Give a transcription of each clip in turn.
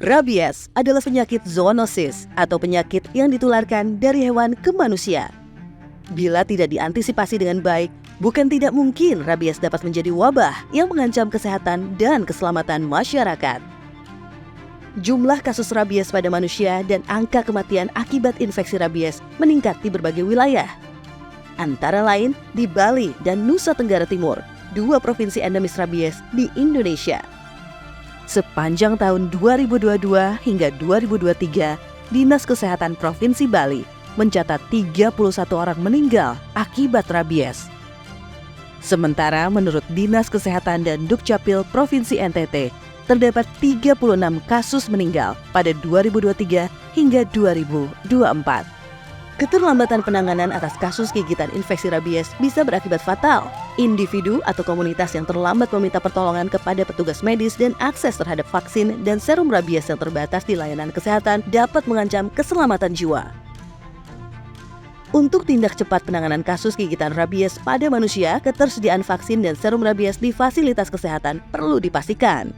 Rabies adalah penyakit zoonosis atau penyakit yang ditularkan dari hewan ke manusia. Bila tidak diantisipasi dengan baik, bukan tidak mungkin rabies dapat menjadi wabah yang mengancam kesehatan dan keselamatan masyarakat. Jumlah kasus rabies pada manusia dan angka kematian akibat infeksi rabies meningkat di berbagai wilayah. Antara lain di Bali dan Nusa Tenggara Timur, dua provinsi endemis rabies di Indonesia. Sepanjang tahun 2022 hingga 2023, Dinas Kesehatan Provinsi Bali mencatat 31 orang meninggal akibat rabies. Sementara menurut Dinas Kesehatan dan Dukcapil Provinsi NTT, terdapat 36 kasus meninggal pada 2023 hingga 2024. Keterlambatan penanganan atas kasus gigitan infeksi rabies bisa berakibat fatal. Individu atau komunitas yang terlambat meminta pertolongan kepada petugas medis dan akses terhadap vaksin dan serum rabies yang terbatas di layanan kesehatan dapat mengancam keselamatan jiwa. Untuk tindak cepat penanganan kasus gigitan rabies pada manusia, ketersediaan vaksin dan serum rabies di fasilitas kesehatan perlu dipastikan.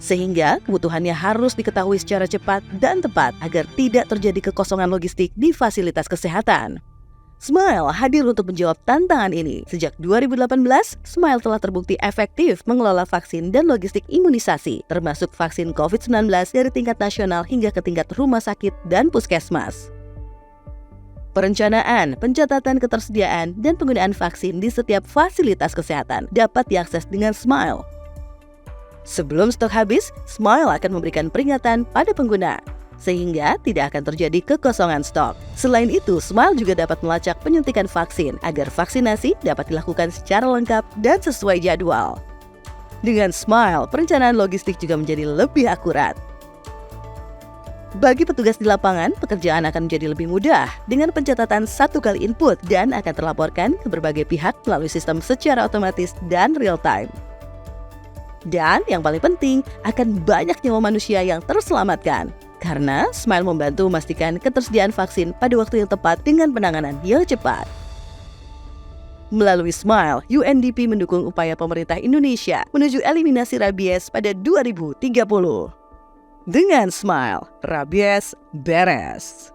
Sehingga kebutuhannya harus diketahui secara cepat dan tepat agar tidak terjadi kekosongan logistik di fasilitas kesehatan. Smile hadir untuk menjawab tantangan ini. Sejak 2018, Smile telah terbukti efektif mengelola vaksin dan logistik imunisasi, termasuk vaksin COVID-19 dari tingkat nasional hingga ke tingkat rumah sakit dan puskesmas. Perencanaan, pencatatan ketersediaan, dan penggunaan vaksin di setiap fasilitas kesehatan dapat diakses dengan Smile. Sebelum stok habis, Smile akan memberikan peringatan pada pengguna, sehingga tidak akan terjadi kekosongan stok. Selain itu, Smile juga dapat melacak penyuntikan vaksin agar vaksinasi dapat dilakukan secara lengkap dan sesuai jadwal. Dengan Smile, perencanaan logistik juga menjadi lebih akurat. Bagi petugas di lapangan, pekerjaan akan menjadi lebih mudah dengan pencatatan satu kali input dan akan terlaporkan ke berbagai pihak melalui sistem secara otomatis dan real-time. Dan yang paling penting, akan banyak nyawa manusia yang terselamatkan. Karena Smile membantu memastikan ketersediaan vaksin pada waktu yang tepat dengan penanganan yang cepat. Melalui Smile, UNDP mendukung upaya pemerintah Indonesia menuju eliminasi rabies pada 2030. Dengan Smile, rabies beres.